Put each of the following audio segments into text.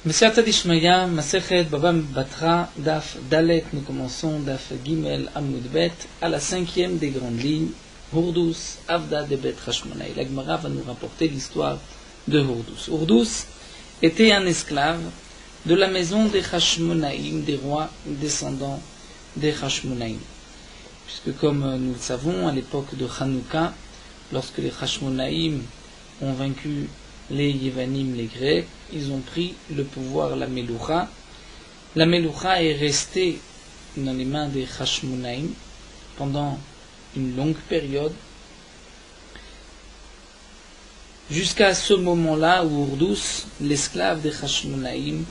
B'siyata d'Ishmaya, Masechet Baba Batra, Daf Dalet, nous commençons Daf Gimel Amud Bet, à la 5e des grandes lignes, Hurdus, Avda de Bet Hashmonaï. La Gemara va nous rapporter l'histoire de Hurdus. Hurdus était un esclave de la maison des Hashmonaïm, des rois descendants des Hashmonaïm. Puisque comme nous le savons, à l'époque de Hanouka, lorsque les Hashmonaïm ont vaincu les Yévanim, les Grecs, ils ont pris le pouvoir, la Meloucha. La Meloucha est restée dans les mains des Hashmonaïm pendant une longue période, jusqu'à ce moment-là où Hurdus, l'esclave des Hashmonaïm,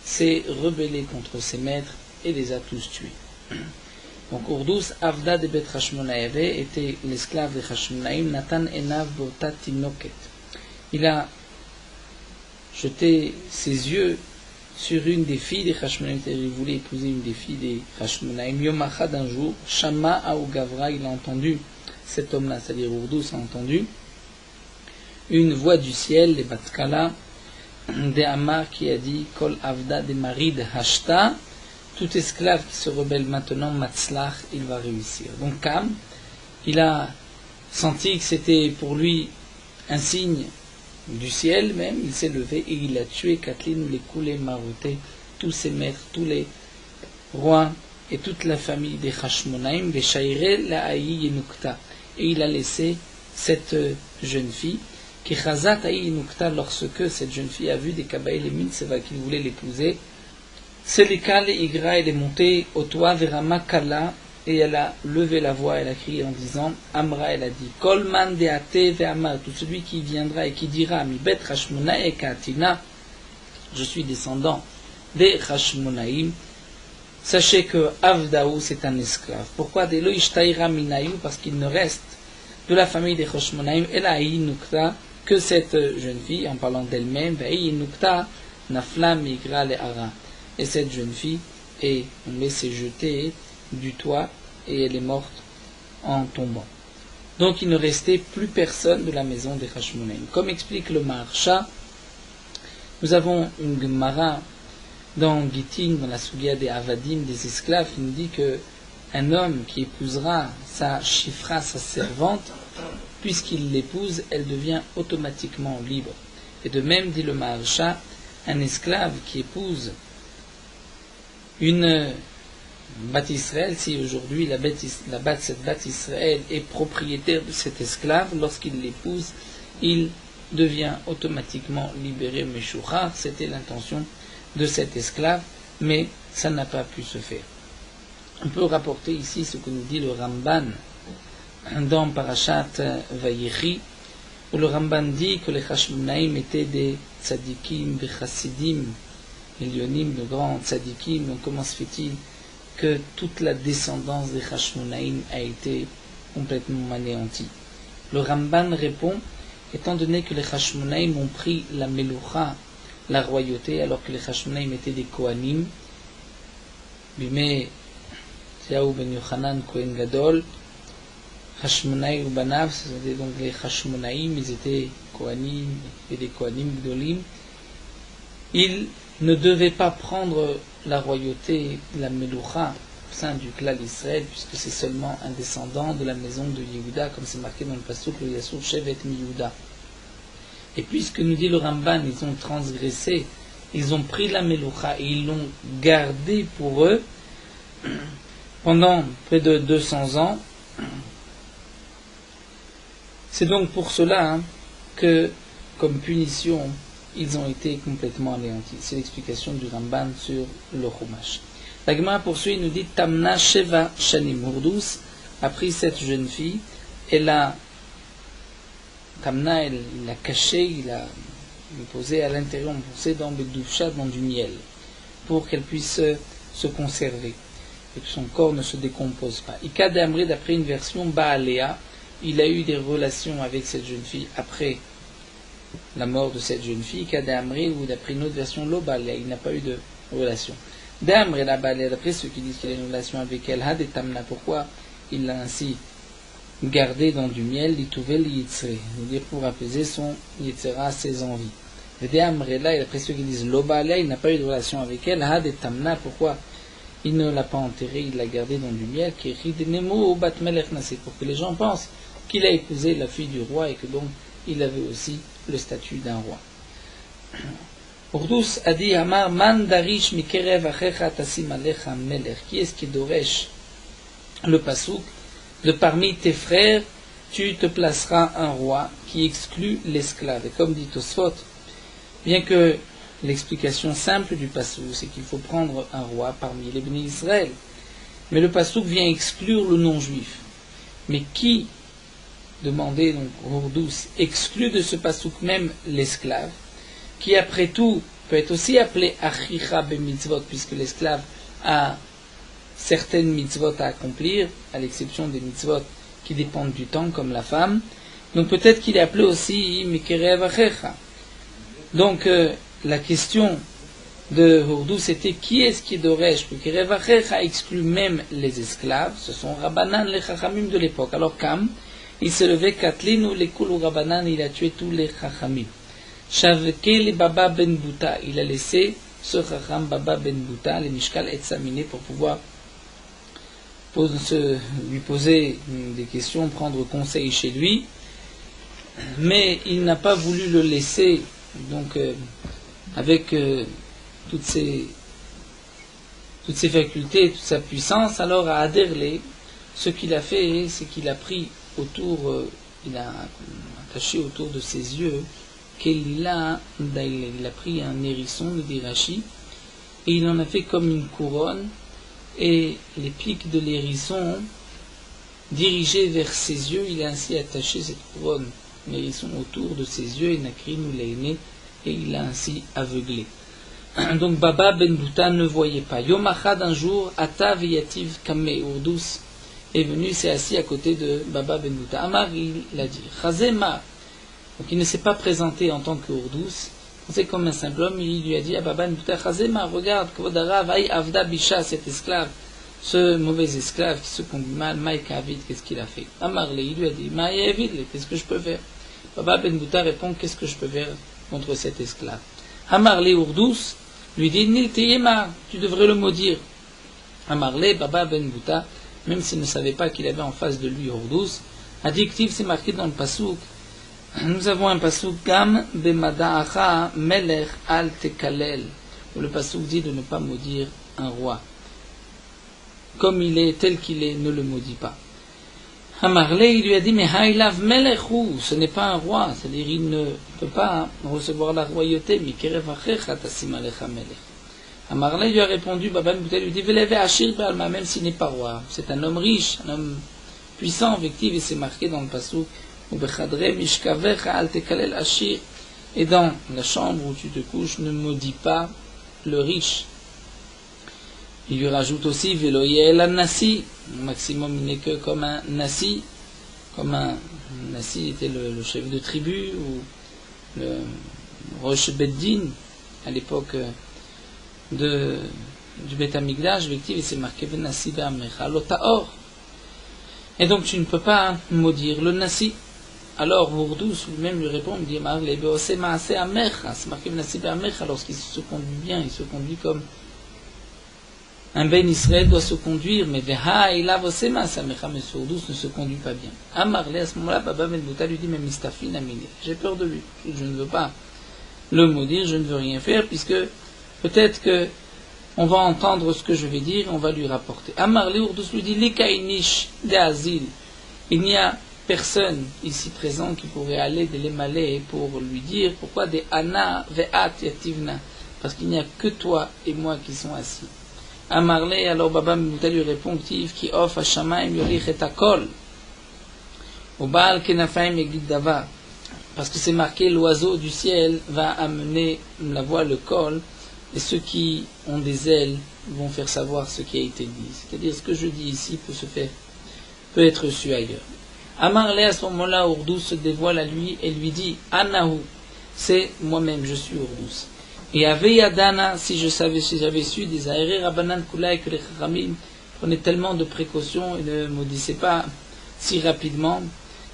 s'est rebellé contre ses maîtres et les a tous tués. Donc Hurdus, Avda de Bet Hashmonaïm, était l'esclave des Hashmonaïm, Natan Enav Bota Tinoket. Il a jeté ses yeux sur une des filles des Hashmonaïm, il voulait épouser une des filles des Hashmonaïm. Yom Achad, un jour, Shama Aou Gavra, il a entendu, cet homme-là, c'est-à-dire Hurdus, a entendu une voix du ciel, les Batkala, des Amar qui a dit Kol Avda de Marid Hashta, tout esclave qui se rebelle maintenant, Matzlach, il va réussir. Donc Kam, il a senti que c'était pour lui un signe du ciel même, il s'est levé et il a tué Katlin, les Koulé Marouté, tous ses maîtres, tous les rois et toute la famille des Hashmonaïm, des Shairel, la Aïe Yenukta. Et il a laissé cette jeune fille, qui Chazat Aïe Yenukta, lorsque cette jeune fille a vu des Kabaï les Minseva qu'il voulait l'épouser, Selika le Igra, elle est montée au toit vers Amakala, et elle a levé la voix, elle a crié en disant, Amra, elle a dit, Kolman de Ate ve Amar, tout celui qui viendra et qui dira, Mi bet Hashmona e Katina, je suis descendant des Hashmonaïm, sachez que Avdaou, c'est un esclave. Pourquoi de Loishtaïra Minayou? Parce qu'il ne reste de la famille des Hashmonaïm, elle a Nukta, que cette jeune fille, en parlant d'elle-même, Nukta, Nafla Migra le Ara. Et cette jeune fille est laissée jeter du toit et elle est morte en tombant. Donc il ne restait plus personne de la maison des Hashmonaïm. Comme explique le Maharsha, nous avons une Gemara dans Gittin, dans la Sugia des Avadim, des esclaves, qui nous dit que un homme qui épousera sa chifra, sa servante, puisqu'il l'épouse, elle devient automatiquement libre. Et de même, dit le Maharsha, un esclave qui épouse une Bat Israël, si aujourd'hui cette Bat Israël est propriétaire de cet esclave, lorsqu'il l'épouse, il devient automatiquement libéré Meshuchar. C'était l'intention de cet esclave, mais ça n'a pas pu se faire. On peut rapporter ici ce que nous dit le Ramban dans Parashat Vayechi, où le Ramban dit que les Hashmonaïm étaient des tzadikim, des chassidim, millionim, de grands tzadikim. Donc comment se fait-il que toute la descendance des Hashmonaïm a été complètement anéantie? Le Ramban répond, étant donné que les Hashmonaïm ont pris la Meloucha, la royauté, alors que les Hashmonaïm étaient des Kohanim, Bimé Tiaou ben Yochanan Kohen Gadol, Hashmonaïm ou Banav, c'était donc les Hashmonaïm, ils étaient Kohanim et des Kohanim Gdolim. Ils ne devaient pas prendre la royauté, la Meloucha, au sein du clan d'Israël, puisque c'est seulement un descendant de la maison de Yehuda, comme c'est marqué dans le pasuk, le Yasur Shevet mi Yehuda. Et puisque nous dit le Ramban, ils ont transgressé, ils ont pris la Meloucha et ils l'ont gardée pour eux pendant près de 200 ans. C'est donc pour cela que, comme punition, ils ont été complètement anéantis. C'est l'explication du Ramban sur le Chumash. La Gemara poursuit, nous dit Tamna Sheva Shanim. Hurdus a pris cette jeune fille, elle a Tamna, il l'a cachée, il l'a posée à l'intérieur, on posait dans Bedoucha, dans du miel, pour qu'elle puisse se conserver et que son corps ne se décompose pas. Ika de Amri, d'après une version Baalea, il a eu des relations avec cette jeune fille après la mort de cette jeune fille, Kadamri, ou d'après une autre version, Lobalé, il n'a pas eu de relation. D'Amri, d'après ceux qui disent qu'il a une relation avec elle, Hadetamna, pourquoi il l'a ainsi gardé dans du miel, Litouvel Yitzre, c'est-à-dire pour apaiser son Yitzera, ses envies. Vedeamrela, et d'après ceux qui disent Lobalea, il n'a pas eu de relation avec elle. Had et Tamna, pourquoi il ne l'a pas enterrée, il l'a gardée dans du miel, qui Ridenemo Bat Melech Nasi, pour que les gens pensent qu'il a épousé la fille du roi et que donc il avait aussi le statut d'un roi. Urdus a dit Amar Man Darish Mikerev Achecha Tasim Alecha Melech. Qui est-ce qui doresh le pasouk de parmi tes frères, tu te placeras un roi qui exclut l'esclave. Et comme dit Tosfot, bien que l'explication simple du pasouk, c'est qu'il faut prendre un roi parmi les bénis Israël, mais le pasouk vient exclure le non-juif. Mais qui, demandait donc Urdus, exclut de ce pasouk même l'esclave, qui après tout peut être aussi appelé Achicha be mitzvot, puisque l'esclave a certaines mitzvot à accomplir, à l'exception des mitzvot qui dépendent du temps, comme la femme. Donc peut-être qu'il est appelé aussi Mikerev Achecha. Donc la question de Urdus était qui est-ce qui doresh Mikerev Achecha exclut même les esclaves, ce sont Rabbanan les Chachamim de l'époque. Alors Kam, il s'est levé Katlinu les Kulu Rabbanan, il a tué tous les Chachamim. Shavke le Baba ben Bouta, il a laissé ce Chacham Baba ben Bouta, les Mishkal et Samine, pour pouvoir lui poser des questions, prendre conseil chez lui, mais il n'a pas voulu le laisser, donc avec toutes ses facultés, toute sa puissance. Alors à Aderle, ce qu'il a fait, c'est qu'il a pris autour, il a attaché autour de ses yeux, il a pris un hérisson, le dit Rashi, et il en a fait comme une couronne, et les pics de l'hérisson dirigés vers ses yeux, il a ainsi attaché cette couronne, l'hérisson autour de ses yeux, et Nakri nous l'a aimé, et il l'a ainsi aveuglé. Donc Baba ben Bouta ne voyait pas. Yom Achad, un jour, Ata Viyativ Kame, Urdus est venu, s'est assis à côté de Baba ben Bouta. Amar, il a dit, Chazema. Donc il ne s'est pas présenté en tant que Urdus. C'est comme un simple homme, il lui a dit à Baba ben Bouta, Chazema, regarde, Kvodara, Vaï Avda Bisha, cet esclave, ce mauvais esclave qui se conduit mal, Maïka Avid, qu'est-ce qu'il a fait? Amarle, il lui a dit, Maïka Avid, qu'est-ce que je peux faire? Baba ben Bouta répond, qu'est-ce que je peux faire contre cet esclave? Amarle Urdus lui dit, Nil Teyema, tu devrais le maudire. Amarle, Baba ben Bouta, même s'il ne savait pas qu'il avait en face de lui Urdus, a dit, c'est marqué dans le Passouk. Nous avons un passouk Gam Bemada'acha Melech al Tekalel, où le passouk dit de ne pas maudire un roi. Comme il est, tel qu'il est, ne le maudit pas. Amarle, il lui a dit, mais Haïlav Melechu, ce n'est pas un roi, c'est-à-dire il ne peut pas recevoir la royauté, mais Kerev Achecha Tasim Alecha Melech. Amarle lui a répondu, Baba Mbouta lui dit, Veleve Ashir Balma, même s'il n'est pas roi. C'est un homme riche, un homme puissant, effectif, et c'est marqué dans le passouk. Et dans la chambre où tu te couches, ne maudis pas le riche. Il lui rajoute aussi Veloyel al Nasi, au maximum il n'est que comme un Nasi, comme un Nasi était le chef de tribu, ou le Rosh Beddin, à l'époque du Beth Amikdash, et c'est marqué Venasi Be'amecha Lotaor. Et donc tu ne peux pas maudire le Nasi. Alors Urdus lui-même lui répond, il dit, c'est marqué lorsqu'il se conduit bien, il se conduit comme un Ben Israël doit se conduire, mais Urdus ne se conduit pas bien. Amarle, à ce moment-là, Baba Ben Bouta lui dit, mais Mistafin Amine, j'ai peur de lui, je ne veux pas le maudire, je ne veux rien faire, puisque peut-être que on va entendre ce que je vais dire, on va lui rapporter. Amarle, Urdus lui dit, Likainish de Azil, il n'y a personne ici présent qui pourrait aller de l'Emalé pour lui dire pourquoi des Anna ve'at yativna, parce qu'il n'y a que toi et moi qui sont assis. Amarle, alors Baba Mbouta lui répond, qui offre à Shamaim yolich et akol, au Baal kenafaim egid davar, parce que c'est marqué l'oiseau du ciel va amener la voix, le col, et ceux qui ont des ailes vont faire savoir ce qui a été dit. C'est-à-dire ce que je dis ici peut être su ailleurs. Amarle, à ce moment-là, Urdus se dévoile à lui et lui dit, Anahu, c'est moi-même, je suis Urdus. Et Aveyadana, si j'avais su, des aérés Rabbanan Kula, que les Chachamim prenaient tellement de précautions et ne maudissaient pas si rapidement,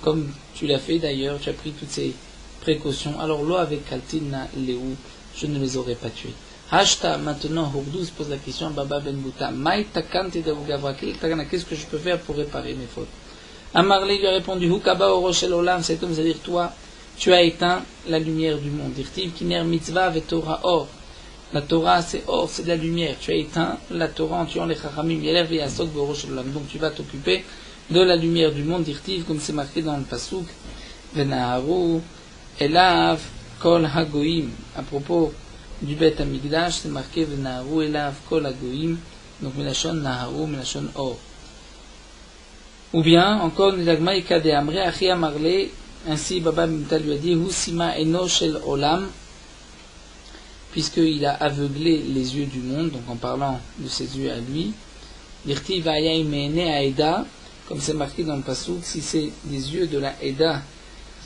comme tu l'as fait d'ailleurs, tu as pris toutes ces précaution. Alors, lo avec Kaltina Léou, je ne les aurais pas tués. Hashta, maintenant, Hourdouz pose la question à Baba Ben Bouta. Maï takan te Gavra, qu'est-ce que je peux faire pour réparer mes fautes? Amarle lui a répondu, Hukaba Oroshel Olam, cet homme, c'est-à-dire toi, tu as éteint la lumière du monde. Dirtiv Kiner Mitzvah ve Torah Or. La Torah, c'est Or, c'est de la lumière. Tu as éteint la Torah en tuant les Chachamim. Yeler ve Yasok ve Oroshel Olam. Donc tu vas t'occuper de la lumière du monde. Dirtiv, comme c'est marqué dans le Pasuk, Venaharu Elav Kol Hagoim. À propos du Bet Amigdash, c'est marqué Venaharu Elav Kol Hagoim. Donc Melachon Naharu, Melachon Or. Ou bien, encore, Nidagma Ikade Amre, Achia Marle, ainsi Baba Bimta lui a dit, Husima Eno Shel Olam, puisqu'il a aveuglé les yeux du monde, donc en parlant de ses yeux à lui, Dirti Vaya Imene Aeda, comme c'est marqué dans le Passouk, si c'est des yeux de la Eda,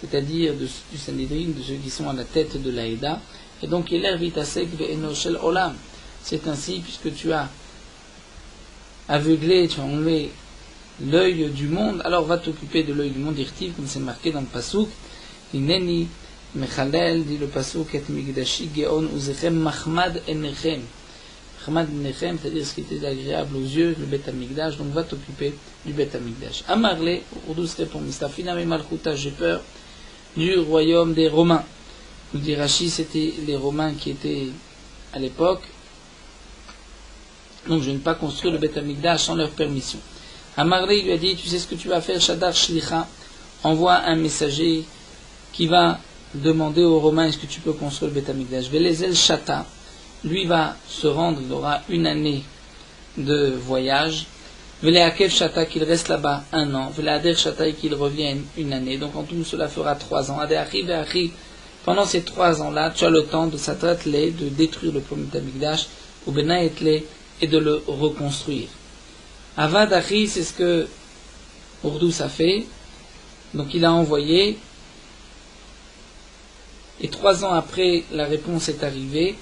c'est-à-dire du Sanhedrin, de ceux qui sont à la tête de la Eda, et donc il est Vitasek Eno Shel Olam. C'est ainsi, puisque tu as aveuglé, tu as enlevé l'œil du monde, alors va t'occuper de l'œil du monde, irtiv, comme c'est marqué dans le Passouk, Ineni, Mechalel, dit le Passouk, et Migdashi, Geon, Uzechem, Mahmad, Enechem. Mahmad, Enechem, c'est-à-dire ce qui était agréable aux yeux, le Bet Amigdash, donc va t'occuper du Bet Amigdash. Amarle, Urdouz répond, Mistafina, Malchuta, j'ai peur du royaume des Romains. Nous dit Rashi, c'était les Romains qui étaient à l'époque, donc je ne vais pas construire le Bet Amigdash sans leur permission. Amarle lui a dit, tu sais ce que tu vas faire, Shadar Shlicha, envoie un messager qui va demander aux Romains, est-ce que tu peux construire le Bet Amigdash. Velezel Shata, lui va se rendre, il aura une année de voyage. Veleakev Shata, qu'il reste là-bas un an. Veleader Shata, et qu'il revienne une année. Donc en tout, cela fera 3 ans. Adeachi Veachi, pendant ces 3 ans-là, tu as le temps de s'atteler, de détruire le premier Bet Amigdash, ou Benaetle, et de le reconstruire. Avad Achi, c'est ce que Urdouz a fait. Donc il a envoyé. Et 3 ans après, la réponse est arrivée.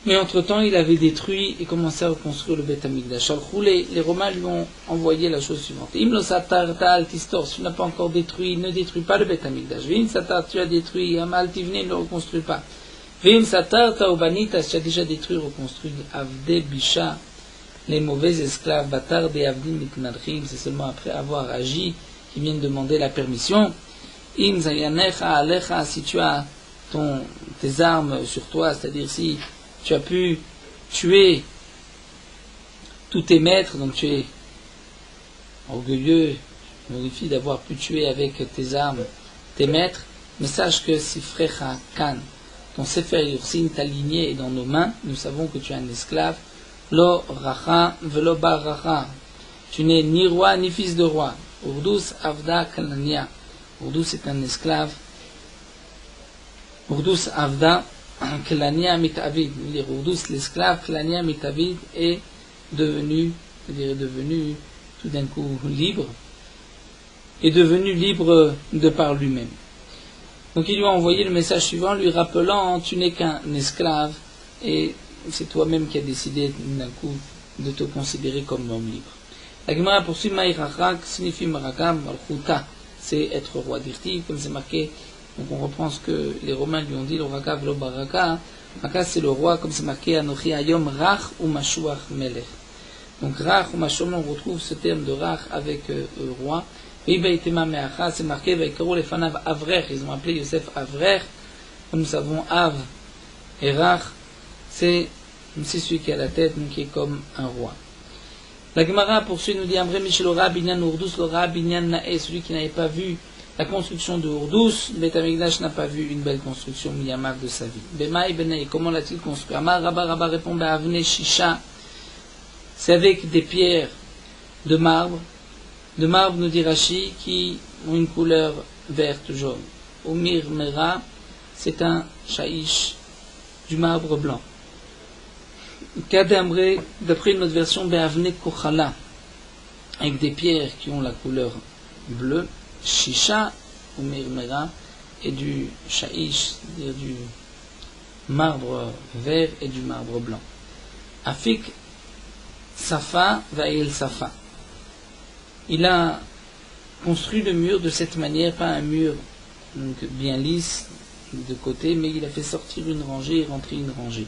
Mais entre-temps, il avait détruit et commencé à reconstruire le Bet Amigdash. Les Romains lui ont envoyé la chose suivante. Imlo satar ta'al tistor, si tu n'as pas encore détruit, ne détruis pas le Bet Amigdash. Vim satar, tu as détruit, amal tivne, ne le reconstruis pas. Vim satar ta'obanita, si tu as déjà détruit, reconstruit. Avde bisha, les mauvais esclaves, Batar de Avdim Mitnadrim, c'est seulement après avoir agi qu'ils viennent demander la permission. Im Zayanecha Alecha, si tu as tes armes sur toi, c'est-à-dire si tu as pu tuer tous tes maîtres, donc tu es orgueilleux, glorifie d'avoir pu tuer avec tes armes tes maîtres, mais sache que si Frecha Kan, ton Sefer Yursin, ta lignée est dans nos mains, nous savons que tu es un esclave. Lo racha velo bar racha. Tu n'es ni roi ni fils de roi. Urdouz avda kalania. Urdouz est un esclave. Urdouz avda kalania mitavid. Urdouz, l'esclave kalania mitavid, est devenu tout d'un coup libre. Est devenu libre de par lui-même. Donc il lui a envoyé le message suivant, lui rappelant, tu n'es qu'un esclave et c'est toi-même qui as décidé d'un coup de te considérer comme homme libre. La Gemara poursuit, Maïrachak signifie Marakam, Malchuta, c'est être roi d'Irti, comme c'est marqué. Donc on reprend ce que les Romains lui ont dit, le Raka velo baraka. Raka c'est le roi, comme c'est marqué, Anochi Ayom Rach ou Mashuach Melech. Donc Rach ou Mashuach, on retrouve ce terme de Rach avec roi. Ibaitema Meacha, c'est marqué, Vaikaro les Fanav Avrer, ils ont appelé Yosef Avrer. Comme nous savons, Av et Rach, c'est celui qui a la tête, mais qui est comme un roi. La Gemara poursuit, nous dit Amré Michel Ora Binyan Urdouz, Lora Binyan Nae, celui qui n'avait pas vu la construction de Urdouz, Bet Amigdash n'a pas vu une belle construction Miyamar de sa vie. Bemaï Benei, comment l'a-t-il construit? Amar Rabba répond, Avne Shisha, c'est avec des pierres de marbre, nous dit Rashi, qui ont une couleur verte, jaune. Umir Mera, c'est un shaïch, du marbre blanc. Kadamre, d'après une autre version, Be'avne Kochala, avec des pierres qui ont la couleur bleue, Shisha ou Mirmera, et du Sha'ish, c'est-à-dire du marbre vert et du marbre blanc. Afik Safa Va'il Safa. Il a construit le mur de cette manière, pas un mur donc bien lisse de côté, mais il a fait sortir une rangée et rentrer une rangée.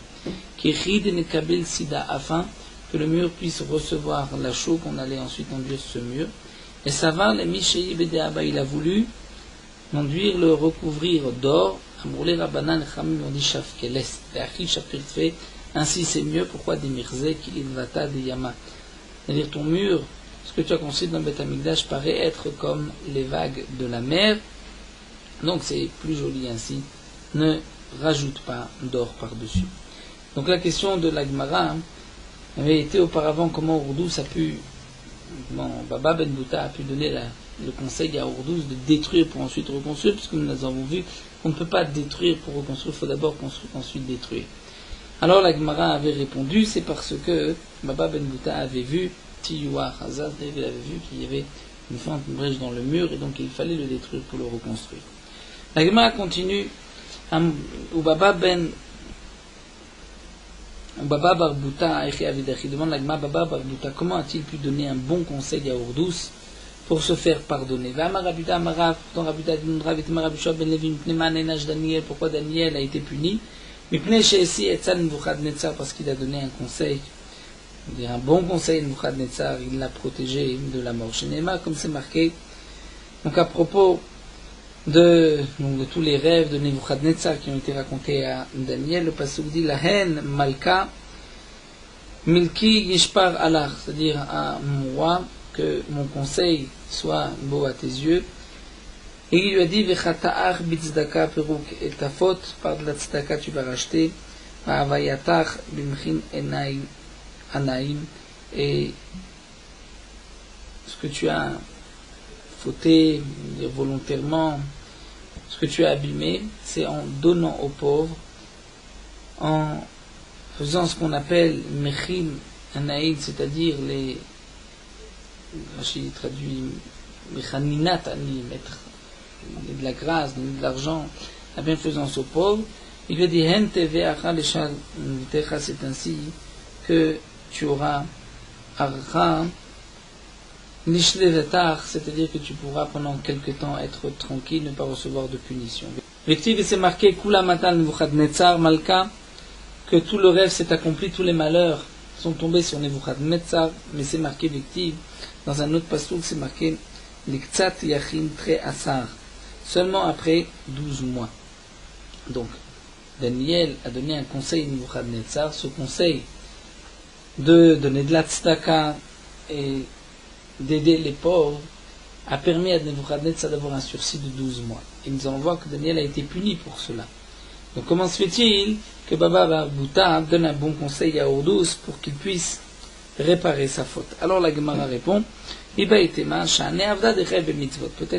Kérid et Nekabel Sida, afin que le mur puisse recevoir la chaux qu'on allait ensuite enduire ce mur. Et Savar, les Mishei Bedeaba, il a voulu enduire, le recouvrir d'or. Amourle Rabbanan Chamim ont dit Shafkeles. L'Achil Shafir fait ainsi c'est mieux. Pourquoi des Mirze, Kililvata, des Yama. C'est-à-dire ton mur, ce que tu as construit dans Beth Amikdash paraît être comme les vagues de la mer. Donc c'est plus joli ainsi. Ne rajoute pas d'or par-dessus. Donc la question de la Gemara avait été auparavant comment Ourdous a pu, Baba Ben Bouta a pu donner le conseil à Ourdous de détruire pour ensuite reconstruire, puisque nous avons vu qu'on ne peut pas détruire pour reconstruire, il faut d'abord construire, ensuite détruire. Alors la Gemara avait répondu, c'est parce que Baba Ben Bouta avait vu Tiyuah Hazard, il avait vu qu'il y avait une fente, une brèche dans le mur, et donc il fallait le détruire pour le reconstruire. La Gemara continue, Baba Bar Bouta demande la Gemara, Baba Bar Bouta, comment a-t-il pu donner un bon conseil à Ourdous pour se faire pardonner? Pourquoi Daniel a été puni? Parce qu'il a donné un conseil, un bon conseil à Nebuchadnezzar, il l'a protégé de la mort. Chez Néma, comme c'est marqué, donc à propos de tous les rêves de Nebuchadnezzar qui ont été racontés à Daniel, le pasuk dit la haine Malka Milki Yishpar Allah, c'est-à-dire à moi que mon conseil soit beau à tes yeux. Et il lui a dit Vechata'ach bitzdaka peruk, et ta faute par de la tzedaka tu vas racheter, Ma'avayatach bimchin anaim, et ce que tu as fauté volontairement, ce que tu as abîmé, c'est en donnant aux pauvres, en faisant ce qu'on appelle mechin anaïd, c'est-à-dire les, Rachid traduit mechaninat ani, mettre de la grâce, donner de l'argent, la bienfaisance aux pauvres. Il lui dit hen teve acha leshal techa, c'est ainsi que tu auras archa Nishlevetar, c'est-à-dire que tu pourras pendant quelque temps être tranquille, ne pas recevoir de punition. Vective, c'est marqué Kula Matan Nebuchadnezzar Malka, que tout le rêve s'est accompli, tous les malheurs sont tombés sur Nebuchadnezzar, mais c'est marqué Vective. Dans un autre passage, c'est marqué Liktsat Yachin Tre Asar, seulement après 12 mois. Donc, Daniel a donné un conseil à Nebuchadnezzar, ce conseil de donner de la tzedaka et d'aider les pauvres a permis à Nebuchadnezzar d'avoir un sursis de 12 mois. Et nous allons voir que Daniel a été puni pour cela. Donc comment se fait-il que Baba Bar Bouta donne un bon conseil à Ourdous pour qu'il puisse réparer sa faute? Alors la Gemara répond, peut-être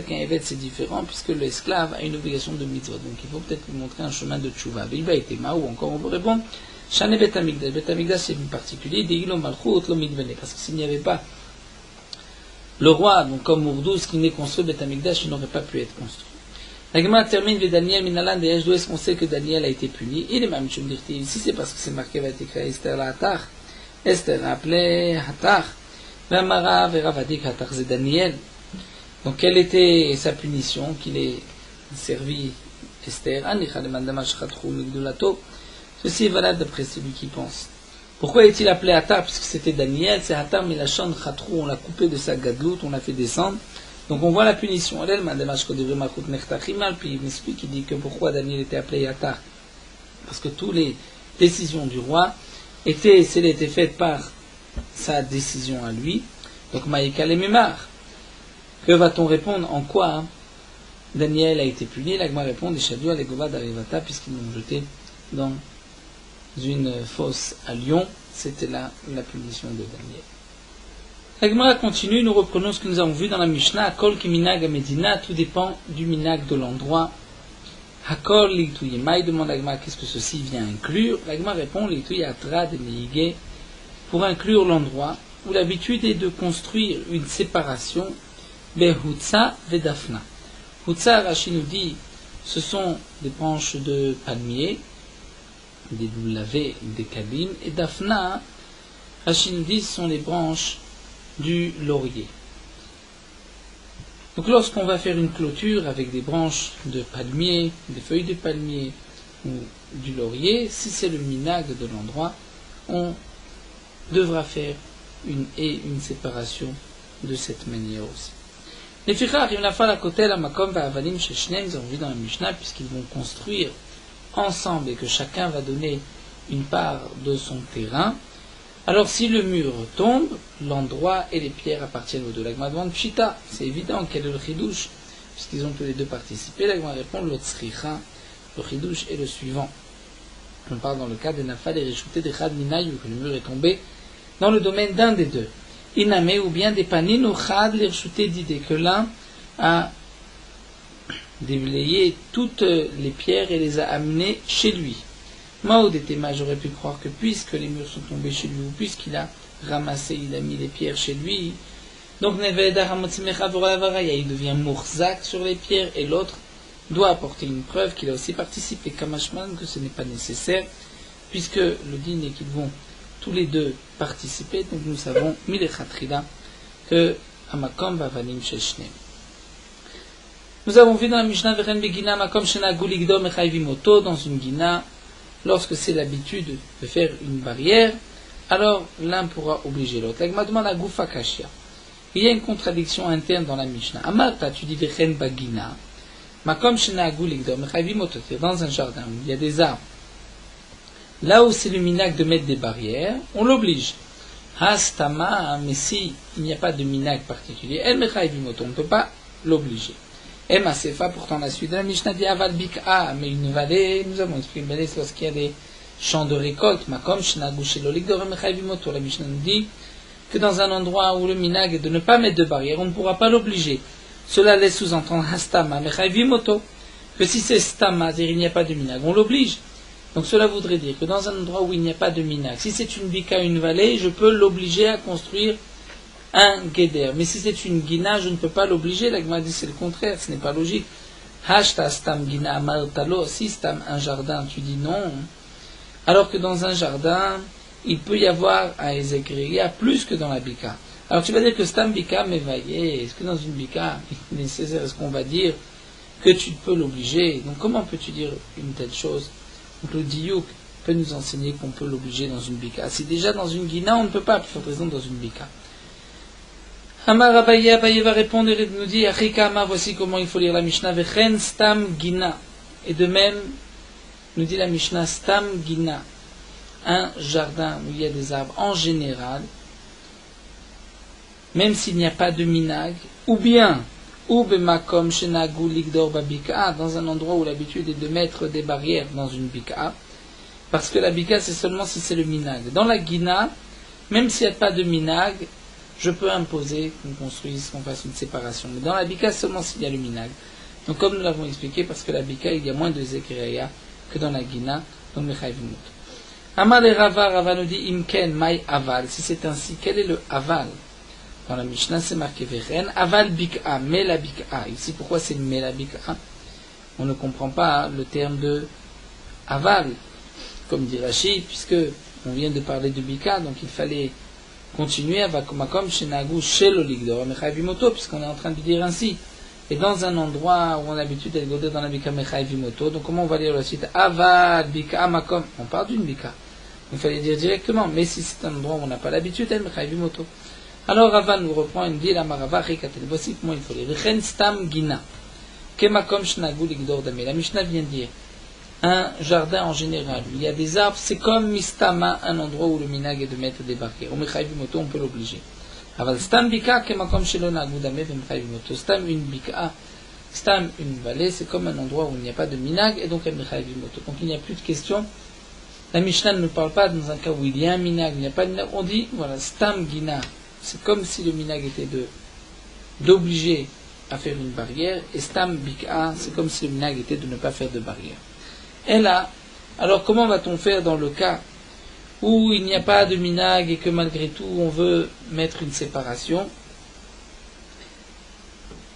qu'un évêque c'est différent puisque l'esclave a une obligation de mitzvot. Donc il faut peut-être lui montrer un chemin de tchouva. Ou encore on peut répondre, Shane Bet Amikdash. Bet Amikdash c'est une particulier, parce que s'il n'y avait pas le roi, donc comme Ourdous, qui n'est construit Beth Amikdash, il n'aurait pas pu être construit. La Gemara termine avec Daniel Minalan de d'où est-ce qu'on sait que Daniel a été puni? Il est même Shumdirti. Ici, c'est parce que c'est marqué va être écrit Esther la Hatar. Esther a appelé Hatar. Vamara Veravadik Hatar, c'est Daniel. Donc, quelle était sa punition qu'il ait servi Esther? Ceci est valable d'après celui qui pense. Pourquoi est-il appelé Hatar? Puisque c'était Daniel, c'est Hatar, mais la chande Khatrou, on l'a coupé de sa gadlout, on l'a fait descendre. Donc on voit la punition. Puis il m'explique, il dit que pourquoi Daniel était appelé Hatar? Parce que toutes les décisions du roi étaient faites par sa décision à lui. Donc Maïka les Mémar. Que va-t-on répondre? En quoi Daniel a été puni? L'Agma répond des Shadia les Gova d'Arivata, puisqu'ils l'ont jeté dans une fosse à Lyon. C'était là la punition de Daniel. La Gemara continue, nous reprenons ce que nous avons vu dans la Mishnah. Hakol ki minag Medina, tout dépend du minag de l'endroit. Hakol l'ituyema, il demande à la Gemara qu'est-ce que ceci vient inclure. La Gemara répond l'ituyatra de neige, pour inclure l'endroit où l'habitude est de construire une séparation behutsa vedafna. Hutsa, Rashi nous dit, ce sont des branches de palmier, des lavés, des cabines, et Daphna, Rashi nous dit, ce sont les branches du laurier. Donc lorsqu'on va faire une clôture avec des branches de palmier, des feuilles de palmier ou du laurier, si c'est le minag de l'endroit, on devra faire une haie, une séparation de cette manière aussi. Les fichar, il a fait la côté la makom va avalim chez Shneim, ils ont vu dans la Mishnah, puisqu'ils vont construire ensemble et que chacun va donner une part de son terrain. Alors si le mur tombe, l'endroit et les pierres appartiennent aux deux. La Gemara demande Pshita, c'est évident, quel est le chidouche, puisqu'ils ont tous les deux participé. La Gemara répond le tzricha, le chidouche est le suivant. On parle dans le cas des nafal et réchouté des chad minayu, que le mur est tombé dans le domaine d'un des deux. Iname ou bien des panines ou chad les réchouté d'idée, que l'un a déblayé toutes les pierres et les a amenées chez lui. Maoud était mal, j'aurais pu croire que puisque les murs sont tombés chez lui, ou puisqu'il a ramassé, il a mis les pierres chez lui, donc il devient mourzak sur les pierres, et l'autre doit apporter une preuve qu'il a aussi participé, kamashman, que ce n'est pas nécessaire, puisque le din est qu'ils vont tous les deux participer, donc nous savons, milechatrila, que amakom bavanim sheshne. Nous avons vu dans la Mishnah, veren begina makom shena guligdo mechayvimoto, dans une guina, lorsque c'est l'habitude de faire une barrière, alors l'un pourra obliger l'autre. La Gemara demande à Goufa Kashia. Il y a une contradiction interne dans la Mishnah. Amarta, tu dis Vechen Bagina. Makom Shena Guligdom, dans un jardin où il y a des arbres. Là où c'est le minag de mettre des barrières, on l'oblige. Hastama, mais si il n'y a pas de minag particulier, El Mechayvimoto, on ne peut pas l'obliger. Emma Sefa, pourtant la suite de la Mishnah dit Aval Bik'a, mais une vallée, nous avons expliqué une vallée, c'est lorsqu'il y a des champs de récolte, Makom Shnagu Shelolik de Remechayvimoto. La Mishnah nous dit que dans un endroit où le minag est de ne pas mettre de barrière, on ne pourra pas l'obliger. Cela laisse sous-entendre Hastama Mechayvimoto, que si c'est Stama, c'est-à-dire il n'y a pas de minag, on l'oblige. Donc cela voudrait dire que dans un endroit où il n'y a pas de minag, si c'est une Bika, une vallée, je peux l'obliger à construire un guéder. Mais si c'est une guina, je ne peux pas l'obliger. La Gemara dit c'est le contraire, ce n'est pas logique. Hashta stam guina amartalo, si stam un jardin, tu dis non. Alors que dans un jardin, il peut y avoir un ezekriya plus que dans la bika. Alors tu vas dire que stam bika m'évaillé. Est-ce que dans une bika, il est nécessaire, est-ce qu'on va dire que tu peux l'obliger? Donc comment peux-tu dire une telle chose? Donc le diouk peut nous enseigner qu'on peut l'obliger dans une bika. Si déjà dans une guina, on ne peut pas, plus fortement dans une bika. Amar Abaye va répondre et nous dit Achikama, voici comment il faut lire la Mishnah, Vechen Stam Gina. Et de même, nous dit la Mishnah, Stam Gina, un jardin où il y a des arbres en général, même s'il n'y a pas de minag, ou bien, ou bemakom shenagu ligdor babika, dans un endroit où l'habitude est de mettre des barrières dans une bika, parce que la bika c'est seulement si c'est le minag. Dans la Gina, même s'il n'y a pas de minag, je peux imposer qu'on construise, qu'on fasse une séparation. Mais dans la bika, seulement s'il y a le minag. Donc comme nous l'avons expliqué, parce que la bika, il y a moins de zekreya que dans la gina, donc mechayvimut. Amar et Rava nous dit imken mai aval. Si c'est ainsi, quel est le aval? Dans la Mishnah, c'est marqué vechen aval bika, mais la bika. Ici, pourquoi c'est mais la bika? On ne comprend pas le terme de aval, comme dit Rashi, puisque on vient de parler de bika, donc il fallait continuer avec makom shenagu sheloligdor mechayvimoto, puisqu'on est en train de dire ainsi. Et dans un endroit où on a l'habitude d'être godé dans la bika mechayvimoto, donc comment on va lire la suite? Avad bika makom, on parle d'une bika. Il fallait dire directement, mais si c'est un endroit où on n'a pas l'habitude, elle mechayvimoto. Alors Rava nous reprend une dit la marava rikatel. Voici comment il faut lire. Rechen stam gina ke makom shenagu ligdor dame. La Mishnah vient de dire un jardin en général, il y a des arbres, c'est comme mistama, un endroit où le minag est de mettre des barrières. On peut l'obliger. Aval stam bika kemakom shelo nagu dame v'mechayvimoto. Stam une bika, stam une vallée, c'est comme un endroit où il n'y a pas de minag et donc mechayvimoto. Donc il n'y a plus de question. La Mishnah ne parle pas dans un cas où il y a un minag, il n'y a pas de minag. On dit voilà stam gina, c'est comme si le minag était d'obliger à faire une barrière, et stam bika, c'est comme si le minag était de ne pas faire de barrière. Et là, alors comment va-t-on faire dans le cas où il n'y a pas de minag et que malgré tout on veut mettre une séparation?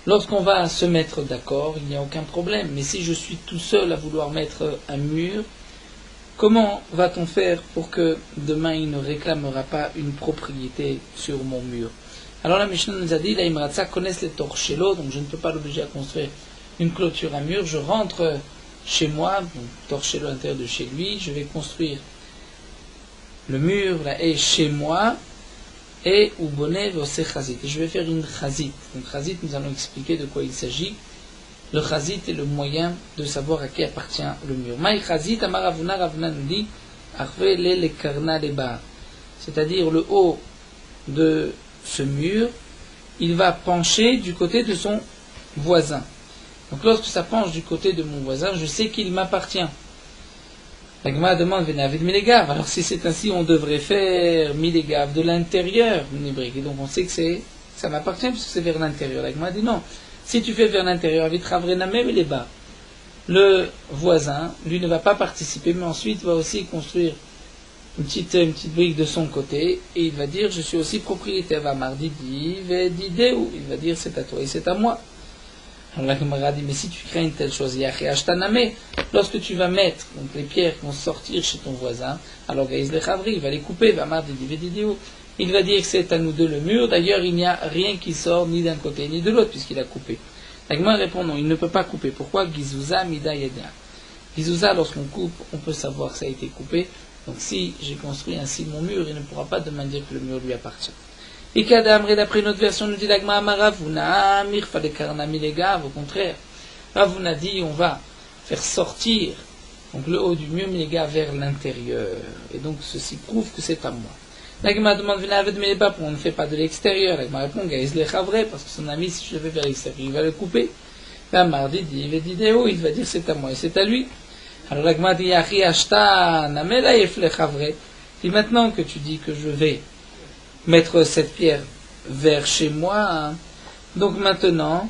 Lorsqu'on va se mettre d'accord, il n'y a aucun problème. Mais si je suis tout seul à vouloir mettre un mur, comment va-t-on faire pour que demain il ne réclamera pas une propriété sur mon mur? Alors la Mishnah nous a dit, la Imratza connaissent les torchélo, donc je ne peux pas l'obliger à construire une clôture à mur, je rentre chez moi, torchélo à l'intérieur de chez lui, je vais construire le mur, la haie chez moi, et ou bonnet vosé chazit. Et je vais faire une chazit. Donc chazit, nous allons expliquer de quoi il s'agit. Le chazit est le moyen de savoir à qui appartient le mur. Maï chazit, amar Ravuna, Ravuna nous dit, arve le karna leba. C'est-à-dire le haut de ce mur, il va pencher du côté de son voisin. Donc lorsque ça penche du côté de mon voisin, je sais qu'il m'appartient. La Gemara demande, venez avec milégav. Alors si c'est ainsi, on devrait faire milégav de l'intérieur d'une brique. Et donc on sait que ça m'appartient puisque c'est vers l'intérieur. La Gemara dit non. Si tu fais vers l'intérieur, même les bas. Le voisin, lui, ne va pas participer, mais ensuite va aussi construire une petite brique de son côté, et il va dire, je suis aussi propriétaire. Va mardidi, vedideu. Il va dire, c'est à toi et c'est à moi. Alors la Gemara dit, mais si tu crains une telle chose, lorsque tu vas mettre donc, les pierres qui vont sortir chez ton voisin, alors il va les couper, va mardidi, vedideu. Il va dire que c'est à nous deux le mur. D'ailleurs, il n'y a rien qui sort ni d'un côté ni de l'autre, puisqu'il a coupé. La Gemara répond non, il ne peut pas couper. Pourquoi? Gizouza mida yedna. Gizouza, lorsqu'on coupe, on peut savoir que ça a été coupé. Donc si j'ai construit ainsi mon mur, il ne pourra pas demain dire que le mur lui appartient. Et Kadamre, d'après notre version, nous dit la Gemara Ravuna, mirfa de karnami legav, au contraire. Ravuna dit, on va faire sortir donc, le haut du mur milega vers l'intérieur. Et donc ceci prouve que c'est à moi. La Gemara demande, venez avec mes bas, on ne fait pas de l'extérieur. La Gemara répond, gaïs le chavre, parce que son ami, si je le fais vers l'extérieur, il va le couper. La mardi dit, il va dire c'est à moi et c'est à lui. Alors la Gemara dit, yachi ashta namela yef le chavre. Et maintenant que tu dis que je vais mettre cette pierre vers chez moi, hein, donc maintenant,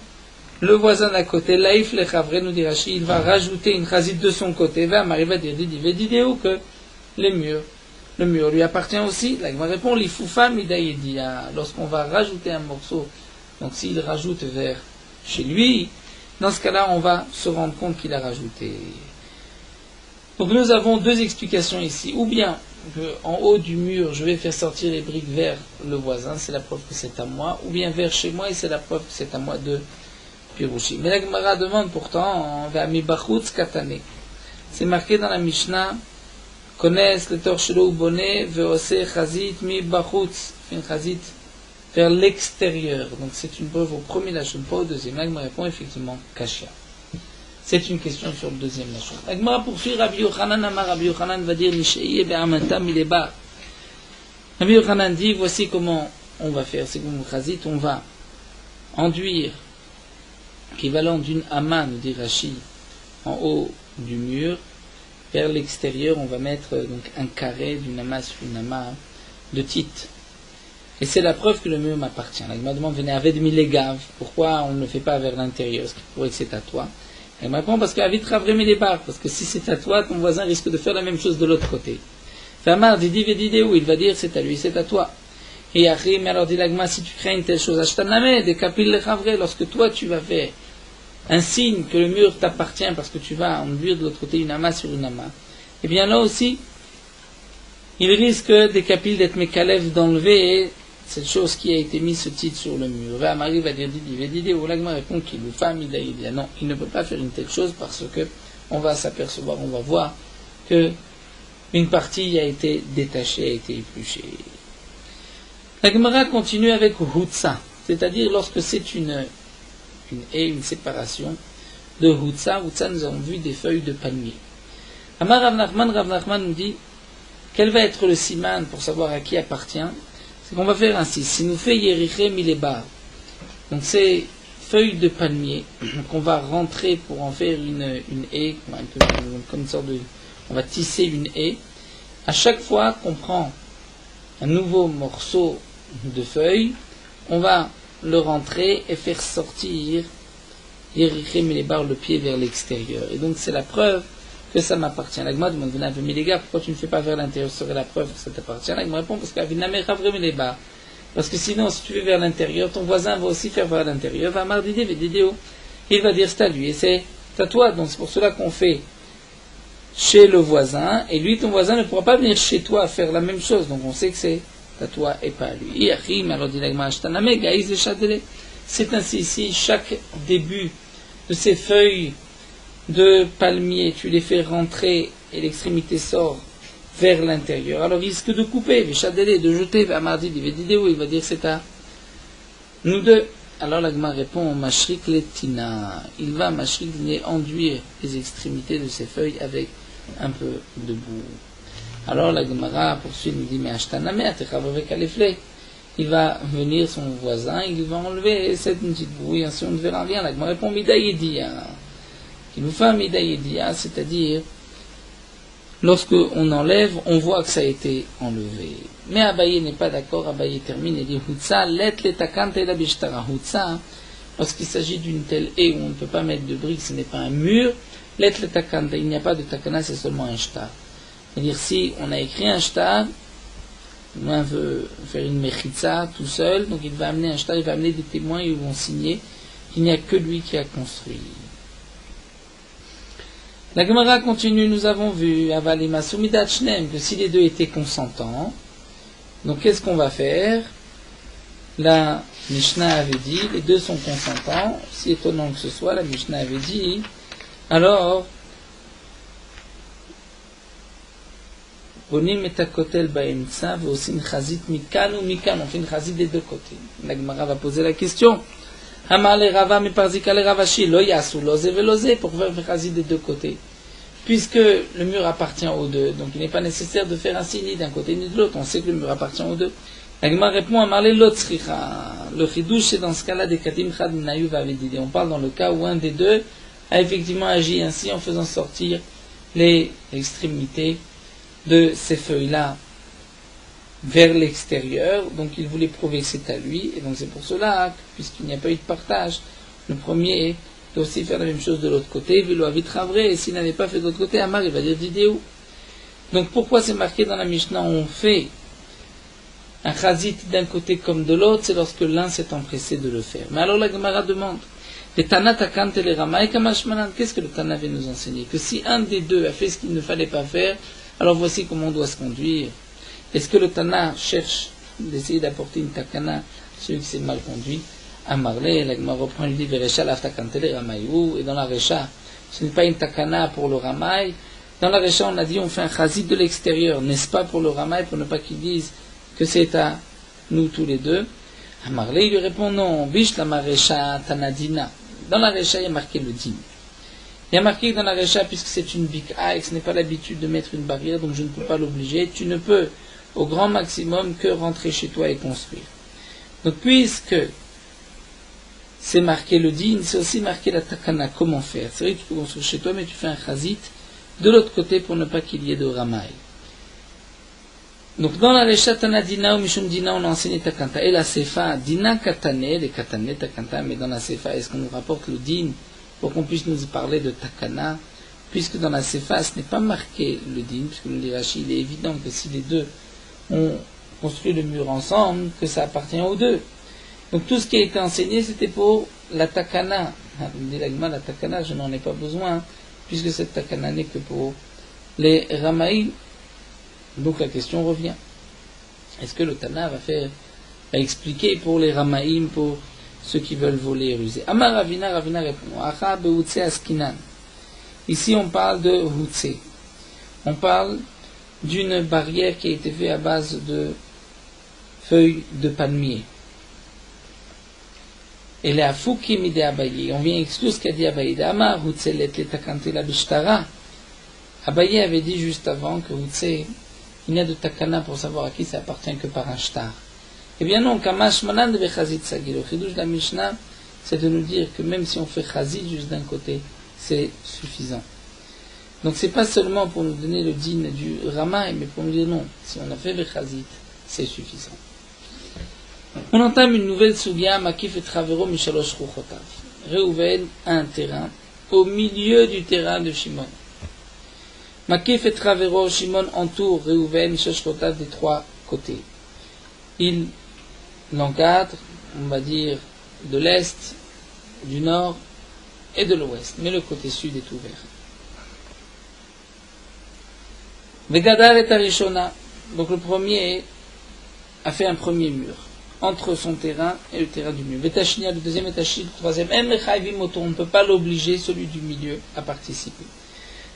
le voisin d'à côté, laïf le chavre, nous dit Rashi, il va rajouter une chazit de son côté, va dire, que le mur lui appartient aussi. La Gemara répond, l'ifoufa midaïdia. Lorsqu'on va rajouter un morceau, donc s'il rajoute vers chez lui, dans ce cas-là, on va se rendre compte qu'il a rajouté. Donc nous avons deux explications ici. Ou bien, en haut du mur, je vais faire sortir les briques vers le voisin, c'est la preuve que c'est à moi. Ou bien vers chez moi, et c'est la preuve que c'est à moi de Pirouchi. Mais la Gemara demande pourtant, c'est marqué dans la Mishnah, connaissent le torchelo ou bonnet, veose chazit mi bachutz, une chazit vers l'extérieur. Donc c'est une preuve au premier lachon, pas au deuxième. L'Agma répond effectivement kashia. C'est une question sur le deuxième lachon. L'Agma poursuit, Rabbi Yochanan Amar, Rabbi Yochanan va dire Nisheye be'amanta mileba. Rabbi Yochanan dit, voici comment on va faire, c'est comme chazit, on va enduire l'équivalent d'une ama, nous dit Rashi, en haut du mur. Vers l'extérieur, on va mettre donc un carré d'une amas sur une amas de titre. Et c'est la preuve que le mur m'appartient. La Gemara demande, venez avec milégav. Pourquoi on ne le fait pas vers l'intérieur? Ce qui pourrait que c'est à toi. Elle me répond parce qu'avit travré les barres. Parce que si c'est à toi, ton voisin risque de faire la même chose de l'autre côté. Famar dit où il va dire c'est à lui, c'est à toi. Et Achim, alors dit la Gemara, si tu crains une telle chose, achtaname, des kapil le chavre, lorsque toi tu vas faire un signe que le mur t'appartient parce que tu vas enduire de l'autre côté une amas sur une amas, et bien là aussi, il risque des capilles d'être mécalèves d'enlever cette chose qui a été mise ce titre sur le mur. Marie va dire Didi, ou l'agma répond qu'il ou femme, il dit non, il ne peut pas faire une telle chose parce que on va s'apercevoir, on va voir que une partie a été détachée, a été épluchée. La Gemara continue avec Hutsa, c'est-à-dire lorsque c'est une séparation de Hutsa. Hutsa, nous avons vu des feuilles de palmier. Amar Rav Nachman nous dit quel va être le siman pour savoir à qui appartient. C'est qu'on va faire ainsi. Si nous fait Yeriché Milebar, donc ces feuilles de palmier qu'on va rentrer pour en faire une haie, comme une sorte de, on va tisser une haie. À chaque fois qu'on prend un nouveau morceau de feuilles, on va le rentrer et faire sortir Yeriché Milebar, le pied vers l'extérieur. Et donc c'est la preuve que ça m'appartient. La Gemara demande, mais les gars, pourquoi tu ne fais pas vers l'intérieur? Ce serait la preuve que ça t'appartient. La Gemara répond, parce que sinon, si tu fais vers l'intérieur, ton voisin va aussi faire vers l'intérieur. Va mardidé, il va dire c'est à lui et c'est à toi. Donc c'est pour cela qu'on fait chez le voisin, et lui, ton voisin ne pourra pas venir chez toi faire la même chose. Donc on sait que c'est à toi et pas à lui. Alors dit la Gemara, c'est ainsi ici, chaque début de ces feuilles de palmier, tu les fais rentrer et l'extrémité sort vers l'intérieur. Alors il risque de couper, de jeter, il va dire c'est à nous deux. Alors la Gemara répond, mashrik letina, il va mashrik enduire les extrémités de ces feuilles avec un peu de boue. Alors la Gemara poursuit, nous dit, mais il va venir son voisin, il va enlever cette petite boue, et ainsi on ne verra rien. La Gemara répond, midaïdia, il nous fait un midaïdia, c'est-à-dire, lorsque on enlève, on voit que ça a été enlevé. Mais Abaye n'est pas d'accord, Abaye termine et dit, Hutsa, let letakante la bishtara. Hutsa, lorsqu'il s'agit d'une telle haie où on ne peut pas mettre de briques, ce n'est pas un mur, let letakante, il n'y a pas de takana, c'est seulement un shtar. C'est-à-dire, si on a écrit un shtar, l'un veut faire une mechitza tout seul, donc il va amener un shtar, il va amener des témoins, ils vont signer qu'il n'y a que lui qui a construit. La Gemara continue, nous avons vu, Avalima Sumidat Shnem, que si les deux étaient consentants, donc qu'est-ce qu'on va faire? La Mishnah avait dit, les deux sont consentants, si étonnant que ce soit, la Mishnah avait dit, alors, Bonim et Takotel Baemtsa, Vosim Chazit Mikan ou Mikan, on fait une Chazit des deux côtés. La Gemara va poser la question, Hamar le Rava, mais Parzika le Ravashi, lo yasu, lose velose, pour faire une Chazit des deux côtés. Puisque le mur appartient aux deux, donc il n'est pas nécessaire de faire un signe ni d'un côté ni de l'autre, on sait que le mur appartient aux deux. La Gemara répond à Marlé Lotzricha. Le chidouche, c'est dans ce cas-là des Kadim Chad Nayuv avait dit. On parle dans le cas où un des deux a effectivement agi ainsi en faisant sortir les extrémités de ces feuilles-là vers l'extérieur. Donc il voulait prouver que c'est à lui, et donc c'est pour cela, puisqu'il n'y a pas eu de partage, le premier doit aussi faire la même chose de l'autre côté, et s'il n'avait pas fait de l'autre côté, Amar, il va dire vidéo. Donc pourquoi c'est marqué dans la Mishnah, on fait un chazit d'un côté comme de l'autre, c'est lorsque l'un s'est empressé de le faire. Mais alors la Gemara demande, qu'est-ce que le Tana veut nous enseigner? Que si un des deux a fait ce qu'il ne fallait pas faire, alors voici comment on doit se conduire. Est-ce que le Tana cherche d'essayer d'apporter une takana, celui qui s'est mal conduit? Amarle, la Gemara reprend, il dit, Veresha l'aftakantele ramayou, et dans la Resha, ce n'est pas une takana pour le ramay. Dans la Resha, on a dit, on fait un chazit de l'extérieur, n'est-ce pas pour le ramay, pour ne pas qu'ils disent que c'est à nous tous les deux. Amarle, il lui répond, non, bish la maresha tanadina. Dans la Resha, il y a marqué le din. Il y a marqué que dans la Resha, puisque c'est une bik'a et que ce n'est pas l'habitude de mettre une barrière, donc je ne peux pas l'obliger, tu ne peux, au grand maximum, que rentrer chez toi et construire. Donc, puisque c'est marqué le din, c'est aussi marqué la takana, comment faire. C'est vrai que tu peux construire chez toi, mais tu fais un chazit de l'autre côté pour ne pas qu'il y ait de ramaï. Donc dans la Resha Tanadina ou Mishum Dina, on a enseigné takanta. Et la Sefa, Dina Katane, les Katane takanta, mais dans la Sefa, est-ce qu'on nous rapporte le din pour qu'on puisse nous parler de takana, puisque dans la Sefa, ce n'est pas marqué le din, puisque le Lirachi, il est évident que si les deux ont construit le mur ensemble, que ça appartient aux deux. Donc tout ce qui a été enseigné, c'était pour la takana. La takana, je n'en ai pas besoin, puisque cette takana n'est que pour les ramaïm. Donc la question revient. Est-ce que le Tana va expliquer pour les ramaïm, pour ceux qui veulent voler et ruser? Amar Ravina, Ravina répond, Acha beutse askinan. Ici on parle de Hutse. On parle d'une barrière qui a été faite à base de feuilles de palmier. Et les Afukim ide Abaye. On vient exclure ce qu'a dit Abaye. Amar Hutse let letakante la bishtara. Abaye avait dit juste avant que Hutse, il n'y a de takana pour savoir à qui ça appartient que par un shtar. Eh bien non, kamash manan de chazit sagi. Le chidouche de la Mishnah, c'est de nous dire que même si on fait chazit juste d'un côté, c'est suffisant. Donc c'est pas seulement pour nous donner le din du ramay, mais pour nous dire non, si on a fait le chazit, c'est suffisant. On entame une nouvelle soubia, makif et travero mishalosh ruchotav. Réhouven a un terrain au milieu du terrain de Shimon. Makif et Travero, Shimon entoure Réhouven, Shashrotav des trois côtés. Il l'encadre, on va dire, de l'est, du nord et de l'ouest. Mais le côté sud est ouvert. Vegadar et Arishona. Donc le premier a fait un premier mur entre son terrain et le terrain du milieu. Vetashnia, le deuxième, et Tashni, le troisième. On ne peut pas l'obliger, celui du milieu, à participer.